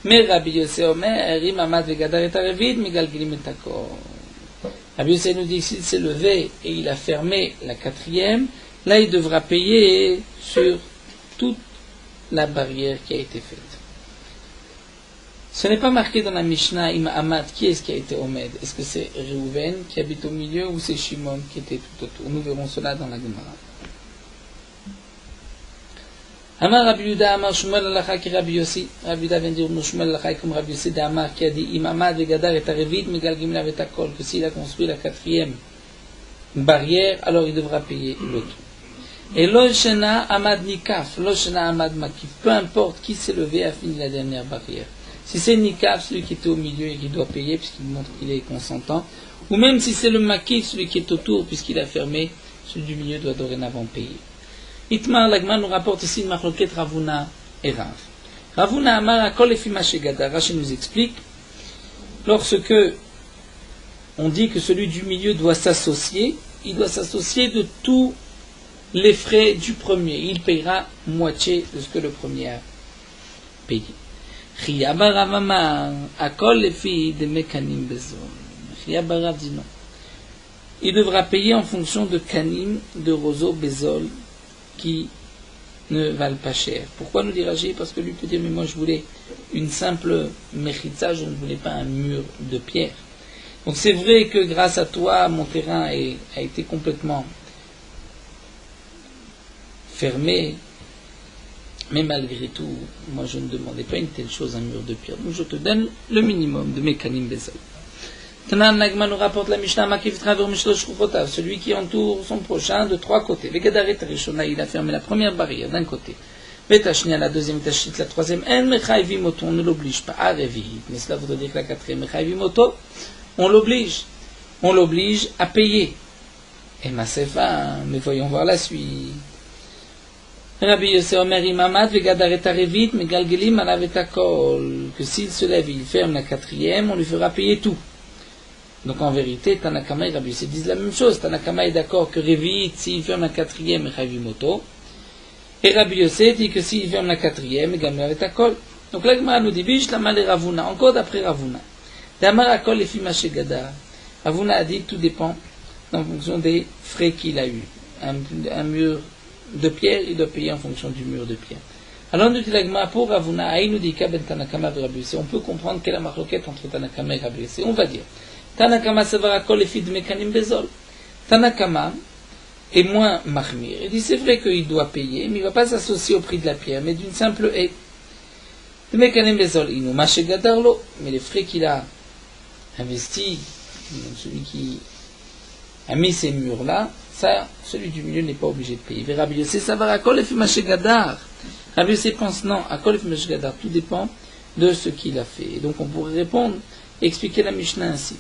Mais Rabbi Yossé Omer, Rim Amad Vegadar et Tarevid, Megalgilim et Takor. Rabbi Yossé nous dit que s'il s'est levé et il a fermé la quatrième, là il devra payer sur toute la barrière qui a été faite. Ce n'est pas marqué dans la Mishnah, Ima Amad, qui est-ce qui a été Omed? Est-ce que c'est Reuven qui habite au milieu ou c'est Shimon qui était tout autour? Nous verrons cela dans la Gemara. Amar Rabbi Yuda, Amar Shmuel Alacha qui Rabbi Yossi. Rabbi Yuda vient dire Shmuel Alacha comme Rabbi Yossi d'Amar qui a dit Ima Amad Vegadar et Tarevit Megalgim la Vetakol, que s'il a construit la quatrième barrière, alors il devra payer le tout. Et Loshena Amad Nikaf, Loshena Amad Makif, peu importe qui s'est levé à finir la dernière barrière. Si c'est Nikaf, celui qui était au milieu et qui doit payer puisqu'il montre qu'il est consentant, ou même si c'est le Makif, celui qui est autour puisqu'il a fermé, celui du milieu doit dorénavant payer. Itmar Lagman nous rapporte ici une marloquette Ravuna et Rav. Ravuna Amar Akol Efima Shegada. Rashi nous explique, lorsque on dit que celui du milieu doit s'associer, il doit s'associer de tous les frais du premier. Il payera moitié de ce que le premier a payé. Chiyabarav Akol Efi de Mekanim Bezol. Chiyabarav dit non. Il devra payer en fonction de Kanim, de roseaux Bezol, qui ne valent pas cher. Pourquoi nous dit Rashi? Parce que lui peut dire, mais moi je voulais une simple mechitza, je ne voulais pas un mur de pierre. Donc c'est vrai que grâce à toi, mon terrain a été complètement fermé, mais malgré tout, moi je ne demandais pas une telle chose, un mur de pierre. Donc je te donne le minimum de Mekanim Bezol. Tanan Nagma nous rapporte la Mishnah Makif Traver Mishlosh Ruchotav, celui qui entoure son prochain de trois côtés. Vegadaret Rishona, il a fermé la première barrière d'un côté. Vetashnia, la deuxième, Tashit, la troisième. En Mechaivim Oto, on ne l'oblige pas. Ah, Revihit. Mais cela voudrait dire que la quatrième, Mechaivim Oto, on l'oblige. On l'oblige à payer. Et Masefa, mais voyons voir la suite. Rabbi Yossé Omer Imamad Vegadaret Arevit, Megalgelim Alavetakol, que s'il se lève et il ferme la quatrième, on lui fera payer tout. Donc en vérité, Tanakama et Rabbi Yossé disent la même chose. Tanakama est d'accord que Revit, s'il ferme la quatrième, Mechaivim Oto. Et Rabbi Yossé dit que s'il ferme la quatrième, Gamla Vetakol. Donc la Gemara nous dit, Bish Lama le Ravuna, encore d'après Ravuna. Damar Akol Efima Shegada. Ravuna a dit que tout dépend en fonction des frais qu'il a eu. Un mur de pierre, il doit payer en fonction du mur de pierre. Alors nous dit la Gemara pour Ravuna, Aïnou dit Ben Tanakama et Rabbi Yossé. On peut comprendre quelle est la marloquette entre Tanakama et Rabbi Yossé. On va dire. Tanakama Savar Akol Efid Mekanim Bezol. Tanakama est moins mahmir. Il dit c'est vrai qu'il doit payer, mais il ne va pas s'associer au prix de la pierre, mais d'une simple haie. Mais les frais qu'il a investis, celui qui a mis ces murs-là, ça, celui du milieu n'est pas obligé de payer. Rabbi Yossé, ça va à Kol et Fimashegadar. Rabbi Yossé pense non, à Kol et Fimashegadar, tout dépend de ce qu'il a fait. Et donc on pourrait répondre et expliquer la Mishnah ainsi.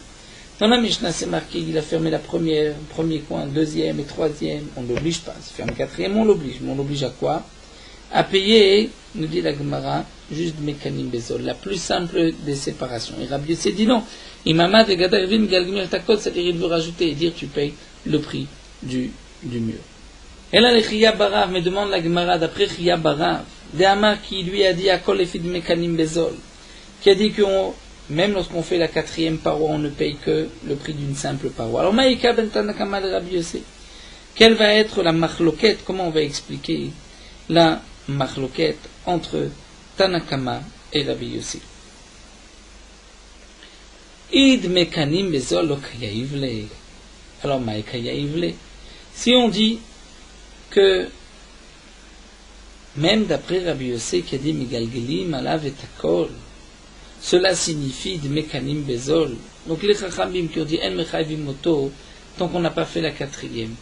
Dans la Mishnah, c'est marqué qu'il a fermé la première, premier coin, deuxième et troisième. On ne l'oblige pas. S'il ferme le quatrième, on l'oblige. Mais on l'oblige à quoi? À payer, nous dit la Gemara, juste Mekanim Bezol, la plus simple des séparations. Et Rabbi Yossé dit non. Imamad et Gadarvim Galgimir Takot, c'est-à-dire il veut rajouter et dire tu payes le prix du mur. Et là, les Chiya Barav me demande la Gemara d'après Chiya Barav, de Amar qui lui a dit à Kol Efid Mekanim Bezol, qui a dit que même lorsqu'on fait la quatrième paroi, on ne paye que le prix d'une simple paroi. Alors, Maïka ben Tanakama de Rabbi Yossé, quelle va être la marloquette? Comment on va expliquer la marloquette entre Tanakama et Rabbi Yossé? Id mekanim bezol lo kayaivle. Alors, Maïka yaivle. Si on dit que même d'après Rabbi Yossé qui a dit Migalgelim alav et takol, cela signifie de Mekanim Bezol. Donc les Chachamim qui ont dit En Mechaivim Oto, tant qu'on n'a pas fait la quatrième.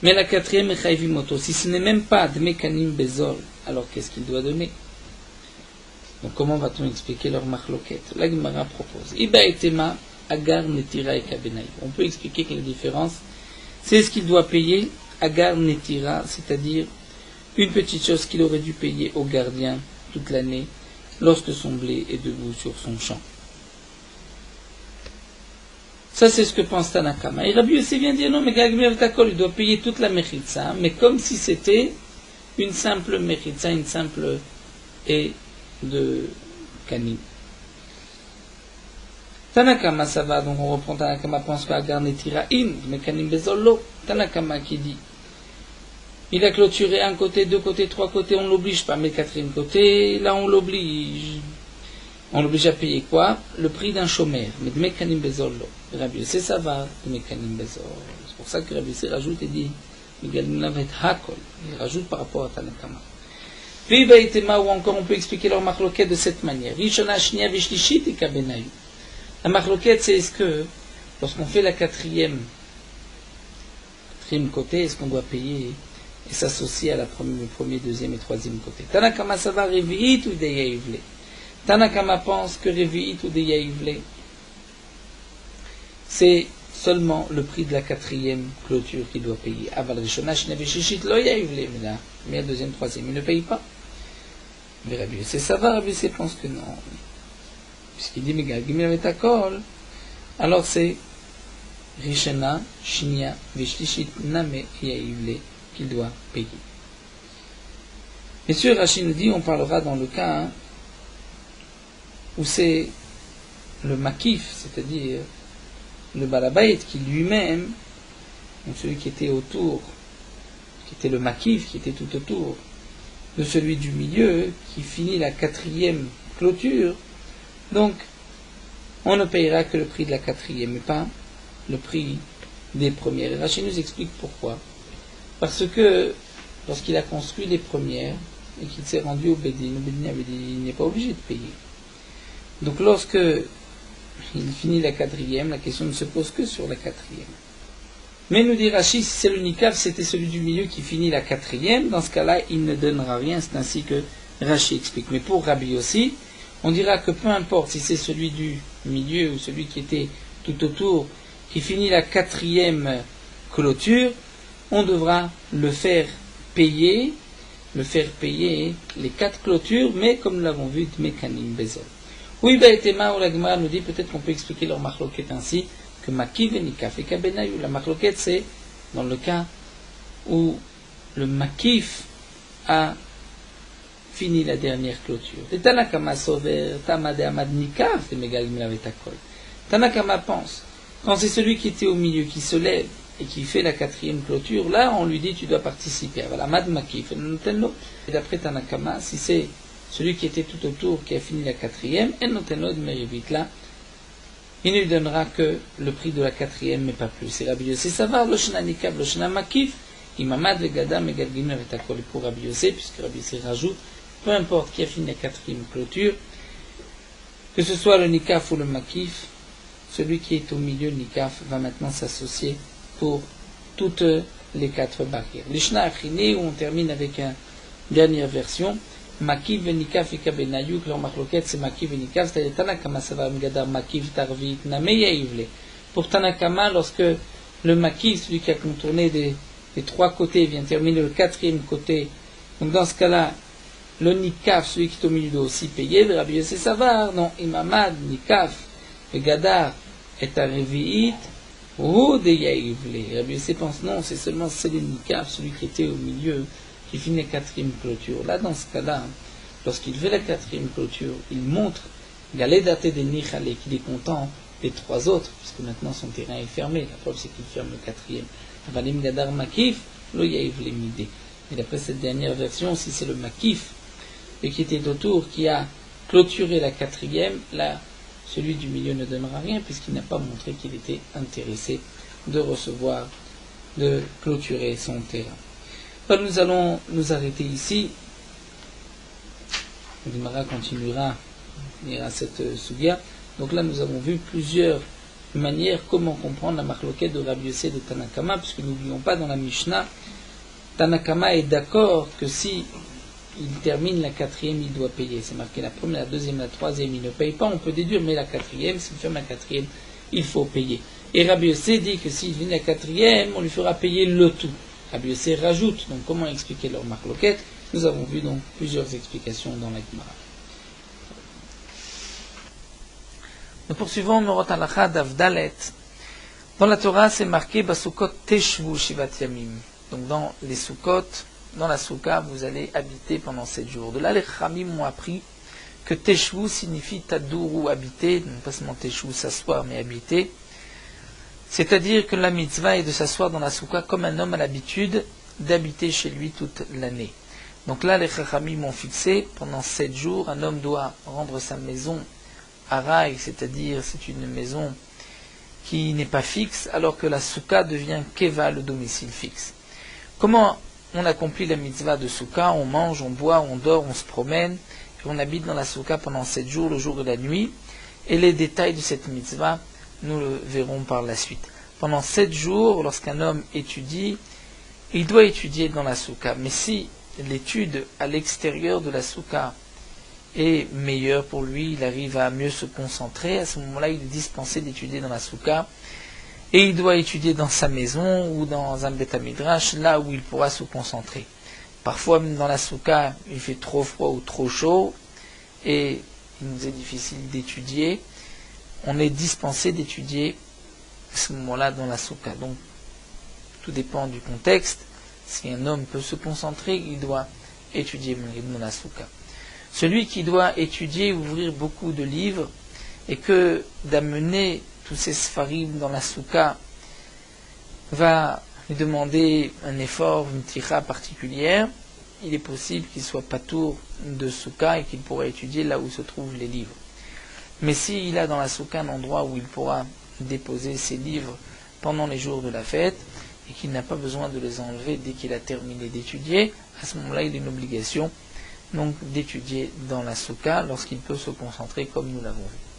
Mais la quatrième Mechaivim Oto, si ce n'est même pas de Mekanim Bezol, alors qu'est-ce qu'il doit donner? Donc comment va-t-on expliquer leur marloquette? La Gemara propose Iba etema agar netira et kabenaï. On peut expliquer que la différence, c'est ce qu'il doit payer agar netira, c'est-à-dire une petite chose qu'il aurait dû payer au gardien toute l'année, lorsque son blé est debout sur son champ. Ça, c'est ce que pense Tanakama. Et Rabbi Yossi vient dire non, mais Gagmir Takol, il doit payer toute la mechitza, mais comme si c'était une simple mechitza, une simple et de kanim. Tanakama, ça va, donc on reprend Tanakama, pense qu'à Garnetiraim, mais kanim bezollo. Tanakama qui dit il a clôturé un côté, deux côtés, trois côtés, on ne l'oblige pas, mais le quatrième côté, là on l'oblige. On l'oblige à payer quoi? Le prix d'un chômeur. Mais de Mekanim Bezol, Rabbi Yossi, ça va, de Mekanim Bezol. C'est pour ça que Rabbi Yossi rajoute et dit, il rajoute par rapport à Tanakama. Puis, ou encore, on peut expliquer leur marloquette de cette manière. Rishona, Shnia, Vishlishit et Kabenayu. La marloquette, c'est est-ce que, lorsqu'on fait la quatrième côté, est-ce qu'on doit payer et s'associer à le premier, deuxième et troisième côté? Tanakama, ça va, Revi'it ou Deyaivle. Tanakama pense que Revi'it ou de Yaivle, c'est seulement le prix de la quatrième clôture qu'il doit payer. Aval Rishona, Shneveshishit, lo Yaivle, mais là, mais deuxième, troisième, il ne paye pas. Mais Rabbi Yossi, ça va, Rabbi Yossi pense que non. Puisqu'il dit, mais Gimel Vetakol, alors c'est Rishona, Shnia, Veshlishit, Name, Yaivle, qu'il doit payer. Bien sûr, Rachid nous dit, on parlera dans le cas, où c'est le makif, c'est-à-dire le balabait qui lui-même, donc celui qui était autour, qui était le makif, qui était tout autour de celui du milieu, qui finit la quatrième clôture, donc on ne payera que le prix de la quatrième, et pas le prix des premières. Et Rachid nous explique pourquoi. Parce que lorsqu'il a construit les premières, et qu'il s'est rendu au Bédine avait dit il n'est pas obligé de payer. Donc lorsque il finit la quatrième, la question ne se pose que sur la quatrième. Mais nous dit Rashi, si c'est le nikaf, c'était celui du milieu qui finit la quatrième, dans ce cas-là, il ne donnera rien, c'est ainsi que Rashi explique. Mais pour Rabbi Yossi, on dira que peu importe si c'est celui du milieu ou celui qui était tout autour, qui finit la quatrième clôture, on devra le faire payer les 4 clôtures, mais comme nous l'avons vu, de Mekanim Bezol. Oui, Baetema ou la Gemara nous dit peut-être qu'on peut expliquer leur marloquette ainsi que Makiv et Nikaf et Kabenayu. La marloquette, c'est dans le cas où le Makif a fini la dernière clôture. Et Tanakama Sover, Tamade Amad Nikaf et Megalim Lavetakol. Tanakama pense, quand c'est celui qui était au milieu qui se lève et qui fait la quatrième clôture, là on lui dit tu dois participer. Voilà, Amad Makif et d'après Tanakama, si c'est celui qui était tout autour, qui a fini la quatrième, et notenod merivit là, il ne lui donnera que le prix de la quatrième, mais pas plus. C'est Rabbi Yossi Savar, le Shana Nikav, le Shana Makif, Imamad, le Gada, Megalgim, avec Takol pour Rabbi Yossi, puisque Rabbi Yossi rajoute, peu importe qui a fini la quatrième clôture, que ce soit le Nikaf ou le Makif, celui qui est au milieu, le Nikaf, va maintenant s'associer pour toutes les 4 barrières. Les Shana Achine, où on termine avec une dernière version, Makiv et Nikaf et Kabenayu, que leur marloquette c'est Makiv et Nikaf, c'est-à-dire Tanakama Savar Mgadar Makiv Tarvit Nameya Ivle. Pour Tanakama, lorsque le Makiv, celui qui a contourné des 3 côtés, vient terminer le 4e côté, donc dans ce cas-là, le Nikaf, celui qui est au milieu, doit aussi payer, le Rabbi Yossi Savar, non, Imamad, Nikaf, et Gadar, et Tareviit, ou de Yaivle. Rabbi Yossi pense non, c'est seulement le Nikaf, celui qui était au milieu, qui finit la 4e clôture. Là, dans ce cas-là, lorsqu'il fait la 4e clôture, il montre Galedate de Nichale qu'il est content des 3 autres, puisque maintenant son terrain est fermé. La preuve, c'est qu'il ferme le 4e. Avalim Gadar Makif, lo Yaïv Lemide. Et d'après cette dernière version, si c'est le Makif, et qui était autour, qui a clôturé la 4e, là, celui du milieu ne donnera rien, puisqu'il n'a pas montré qu'il était intéressé de recevoir, de clôturer son terrain. Alors nous allons nous arrêter ici. Le Gemara continuera à cette sugia. Donc là, nous avons vu plusieurs manières comment comprendre la marloquette de Rabbi Yossi et de Tanakama, puisque n'oublions pas dans la Mishnah, Tanakama est d'accord que si il termine la 4e, il doit payer. C'est marqué la première, la 2e, la 3e, il ne paye pas. On peut déduire, mais la 4e, s'il ferme la 4e, il faut payer. Et Rabbi Yossi dit que s'il finit la 4e, on lui fera payer le tout. Rabbi Yossi rajoute, donc comment expliquer leur marloquette? Nous avons vu donc plusieurs explications dans la Gemara. Nous poursuivons Merot Halacha Daf Dalet, Dans la Torah, c'est marqué Basukot Teshvu Shivat Yamim. Donc dans les Sukkot, dans la Souka, vous allez habiter pendant 7 jours. De là, les Khamim m'ont appris que Teshvu signifie Tadourou, habiter, non pas seulement Teshvu, s'asseoir, mais habiter. C'est-à-dire que la mitzvah est de s'asseoir dans la Souka comme un homme a l'habitude d'habiter chez lui toute l'année. Donc là, les Khamim m'ont fixé, pendant 7 jours, un homme doit rendre sa maison Araï, c'est-à-dire c'est une maison qui n'est pas fixe, alors que la Souka devient Keva, le domicile fixe. Comment on accomplit la mitzvah de Souka? On mange, on boit, on dort, on se promène, et on habite dans la Souka pendant 7 jours, le jour de la nuit, et les détails de cette mitzvah, nous le verrons par la suite. Pendant 7 jours, lorsqu'un homme étudie, il doit étudier dans la Souka, mais si l'étude à l'extérieur de la Souka est meilleure pour lui, il arrive à mieux se concentrer, à ce moment-là il est dispensé d'étudier dans la Souka, et il doit étudier dans sa maison ou dans un Beth Midrash, là où il pourra se concentrer. Parfois même dans la Souka, il fait trop froid ou trop chaud, et il nous est difficile d'étudier. On est dispensé d'étudier à ce moment-là dans la Souka. Donc tout dépend du contexte. Si un homme peut se concentrer, il doit étudier dans la Souka. Celui qui doit étudier, ouvrir beaucoup de livres, et que d'amener tous ces sfarim dans la Souka va lui demander un effort, une tira particulière, il est possible qu'il soit patour de Souka et qu'il pourra étudier là où se trouvent les livres. Mais s'il a dans la Souka un endroit où il pourra déposer ses livres pendant les jours de la fête, et qu'il n'a pas besoin de les enlever dès qu'il a terminé d'étudier, à ce moment-là il a une obligation donc d'étudier dans la Souka lorsqu'il peut se concentrer comme nous l'avons vu.